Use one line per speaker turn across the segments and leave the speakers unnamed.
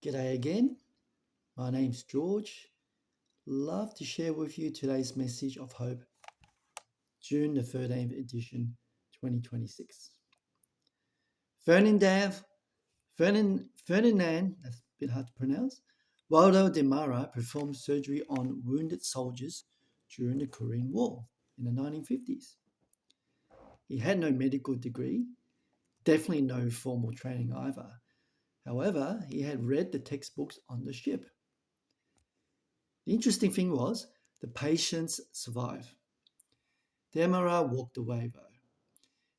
G'day again. My name's George. Love to share with you today's message of hope, June the 13th edition, 2026. Ferdinand, that's a bit hard to pronounce, Waldo de Mara performed surgery on wounded soldiers during the Korean War in the 1950s. He had no medical degree, definitely no formal training either. However, he had read the textbooks on the ship. The interesting thing was the patients survived. Demara walked away though,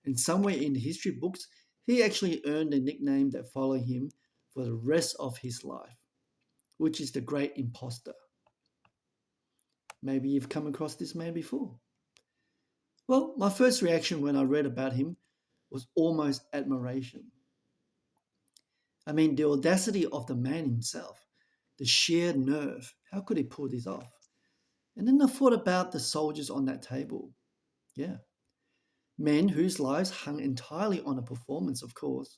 and somewhere in the history books, he actually earned a nickname that followed him for the rest of his life, which is the great impostor. Maybe you've come across this man before. Well, my first reaction when I read about him was almost admiration. I mean, the audacity of the man himself, the sheer nerve, how could he pull this off? And then I thought about the soldiers on that table. Yeah. Men whose lives hung entirely on a performance, of course.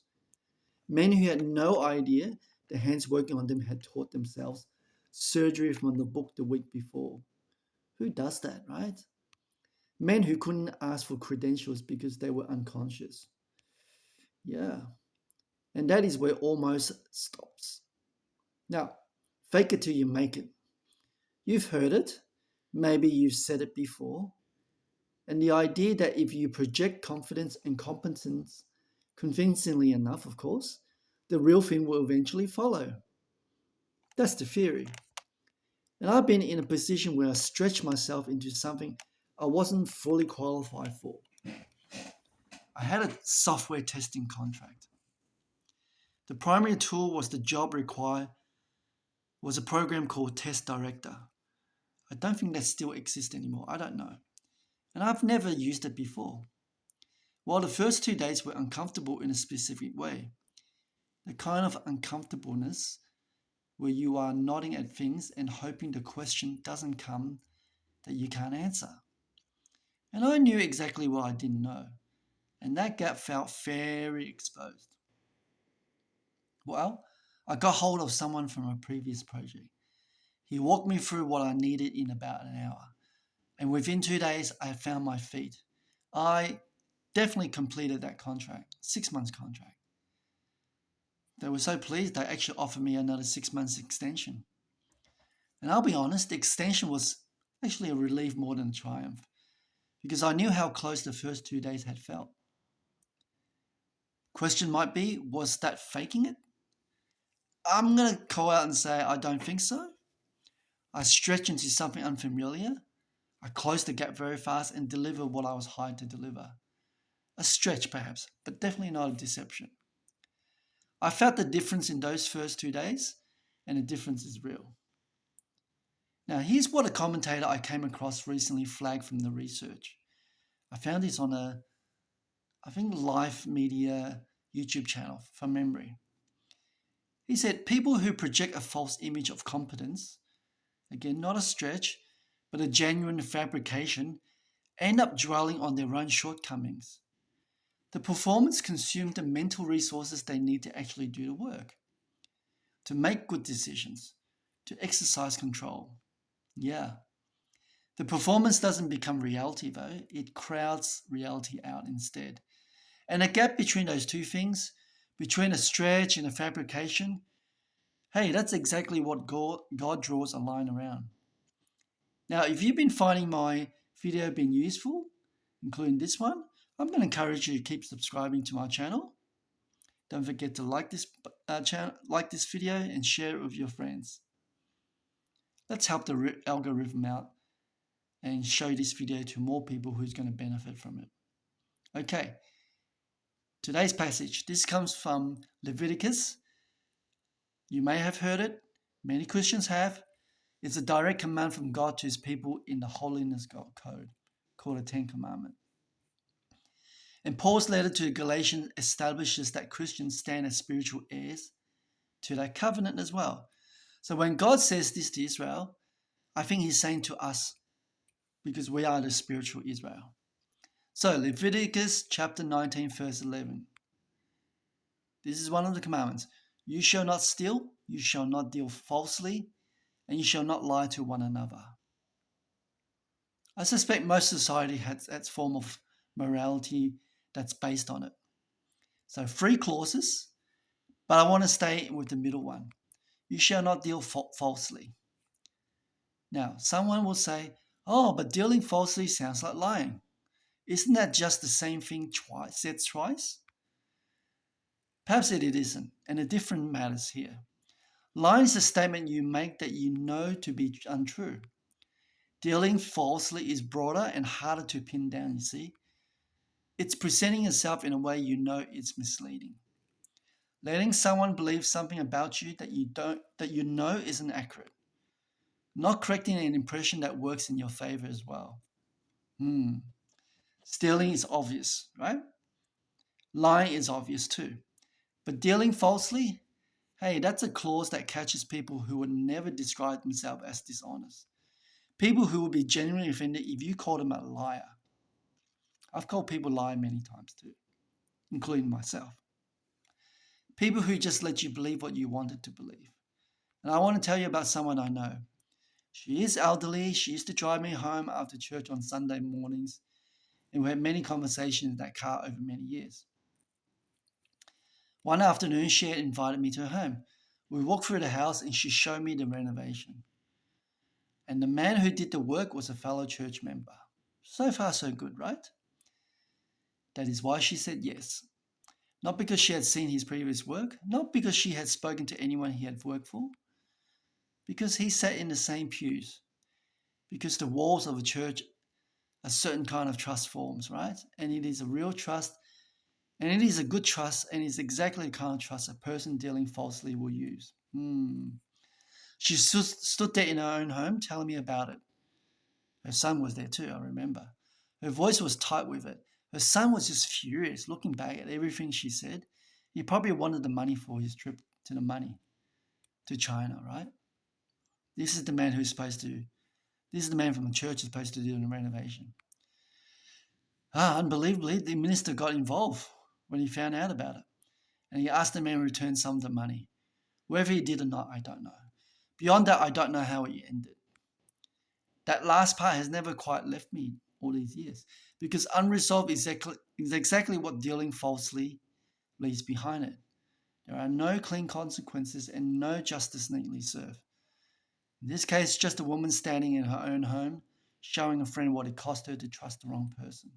Men who had no idea the hands working on them had taught themselves surgery from the book the week before. Who does that, right? Men who couldn't ask for credentials because they were unconscious. Yeah. And that is where almost stops. Now, fake it till you make it. You've heard it. Maybe you've said it before. And the idea that if you project confidence and competence convincingly enough, of course, the real thing will eventually follow. That's the theory. And I've been in a position where I stretched myself into something I wasn't fully qualified for. I had a software testing contract. The primary tool was the job required was a program called Test Director. I don't think that still exists anymore. I don't know. And I've never used it before. While the first 2 days were uncomfortable in a specific way, the kind of uncomfortableness where you are nodding at things and hoping the question doesn't come that you can't answer. And I knew exactly what I didn't know, and that gap felt very exposed. Well, I got hold of someone from a previous project. He walked me through what I needed in about an hour. And within 2 days, I had found my feet. I definitely completed that contract, 6 months contract. They were so pleased, they actually offered me another 6 months extension. And I'll be honest, the extension was actually a relief more than a triumph, because I knew how close the first 2 days had felt. Question might be, was that faking it? I'm going to call out and say I don't think so. I stretched into something unfamiliar. I closed the gap very fast and delivered what I was hired to deliver. A stretch perhaps, but definitely not a deception. I felt the difference in those first 2 days, and the difference is real. Now, here's what a commentator I came across recently flagged from the research. I found this on I think, live media YouTube channel from memory. He said, people who project a false image of competence, again, not a stretch, but a genuine fabrication, end up dwelling on their own shortcomings. The performance consumed the mental resources they need to actually do the work, to make good decisions, to exercise control. Yeah. The performance doesn't become reality though, it crowds reality out instead. And a gap between those two things, between a stretch and a fabrication, hey, that's exactly what God draws a line around. Now, if you've been finding my video being useful, including this one, I'm going to encourage you to keep subscribing to my channel. Don't forget to like this video and share it with your friends. Let's help the algorithm out and show this video to more people who's going to benefit from it. Okay, today's passage. This comes from Leviticus. You may have heard it. Many Christians have. It's a direct command from God to his people in the Holiness Code, called the Ten Commandments. And Paul's letter to the Galatians establishes that Christians stand as spiritual heirs to that covenant as well. So when God says this to Israel, I think he's saying to us, because we are the spiritual Israel. So Leviticus chapter 19, verse 11. This is one of the commandments. You shall not steal. you shall not deal falsely, and you shall not lie to one another. I suspect most society has its form of morality that's based on it. So, three clauses, but I want to stay with the middle one. You shall not deal falsely. Now, someone will say, oh, but dealing falsely sounds like lying. Isn't that just the same thing twice, said twice? Perhaps it isn't, and a different matters here. Lying is a statement you make that you know to be untrue. Dealing falsely is broader and harder to pin down, you see. It's presenting yourself in a way you know it's misleading. Letting someone believe something about you that you know isn't accurate. Not correcting an impression that works in your favor as well. Stealing is obvious, right? Lying is obvious too. But dealing falsely, hey, that's a clause that catches people who would never describe themselves as dishonest. People who would be genuinely offended if you called them a liar. I've called people liar many times too, including myself. People who just let you believe what you wanted to believe. And I want to tell you about someone I know. She is elderly. She used to drive me home after church on Sunday mornings, and we had many conversations in that car over many years. One afternoon, she had invited me to her home. We walked through the house and she showed me the renovation. And the man who did the work was a fellow church member. So far, so good, right? That is why she said yes. Not because she had seen his previous work, not because she had spoken to anyone he had worked for, because he sat in the same pews, because the walls of a church a certain kind of trust forms, right? And it is a real trust, and it is a good trust, and it's exactly the kind of trust a person dealing falsely will use. She stood there in her own home telling me about it. Her son was there too, I remember. Her voice was tight with it. Her son was just furious, looking back at everything she said. He probably wanted the money for his trip to China, right? This is the man from the church who's supposed to do the renovation. Unbelievably, the minister got involved when he found out about it. And he asked the man to return some of the money. Whether he did or not, I don't know. Beyond that, I don't know how it ended. That last part has never quite left me all these years, because unresolved is exactly what dealing falsely leaves behind it. There are no clean consequences and no justice neatly served. In this case, just a woman standing in her own home, showing a friend what it cost her to trust the wrong person.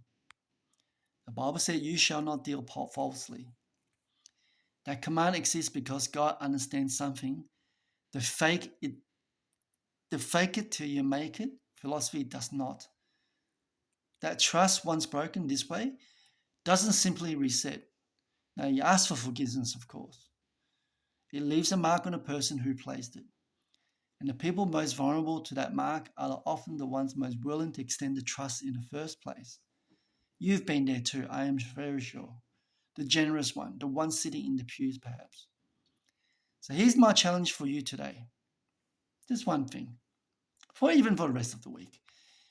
The Bible said, you shall not deal falsely. That command exists because God understands something. The fake it till you make it philosophy does not. That trust, once broken this way, doesn't simply reset. Now, you ask for forgiveness, of course. It leaves a mark on a person who placed it. And the people most vulnerable to that mark are often the ones most willing to extend the trust in the first place. You've been there too, I am very sure. The generous one, the one sitting in the pews perhaps. So here's my challenge for you today. Just one thing, even for the rest of the week.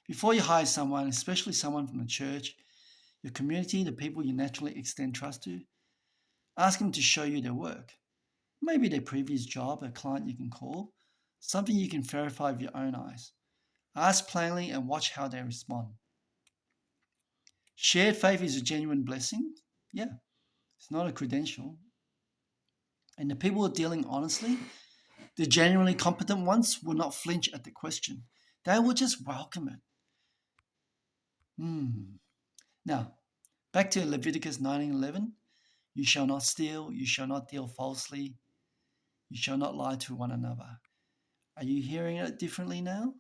Before you hire someone, especially someone from the church, your community, the people you naturally extend trust to, ask them to show you their work. Maybe their previous job, a client you can call, something you can verify with your own eyes. Ask plainly and watch how they respond. Shared faith is a genuine blessing. Yeah, it's not a credential. And the people who are dealing honestly, the genuinely competent ones, will not flinch at the question. They will just welcome it. Now, back to Leviticus 19:11. You shall not steal, you shall not deal falsely, you shall not lie to one another. Are you hearing it differently now?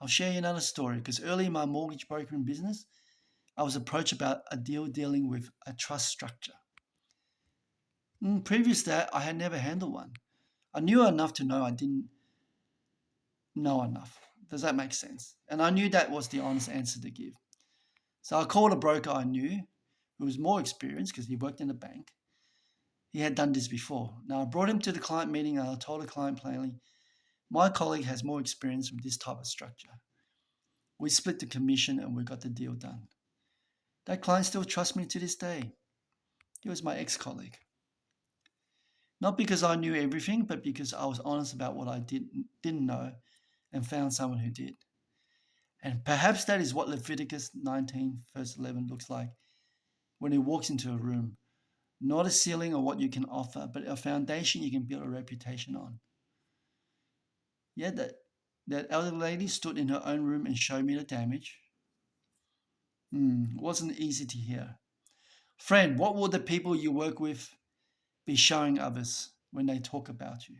I'll share you another story, because early in my mortgage brokering business, I was approached about a deal dealing with a trust structure. Previous to that, I had never handled one. I knew enough to know I didn't know enough. Does that make sense? And I knew that was the honest answer to give. So I called a broker I knew who was more experienced because he worked in a bank. He had done this before. Now I brought him to the client meeting and I told the client plainly, my colleague has more experience with this type of structure. We split the commission and we got the deal done. That client still trusts me to this day. He was my ex-colleague. Not because I knew everything, but because I was honest about what I didn't know and found someone who did. And perhaps that is what Leviticus 19, verse 11 looks like when he walks into a room. Not a ceiling or what you can offer, but a foundation you can build a reputation on. Yeah, that elder lady stood in her own room and showed me the damage. Wasn't easy to hear. Friend, what will the people you work with be showing others when they talk about you?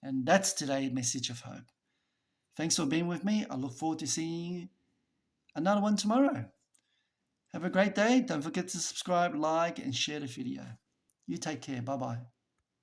And that's today's message of hope. Thanks for being with me. I look forward to seeing another one tomorrow. Have a great day. Don't forget to subscribe, like, and share the video. You take care. Bye bye.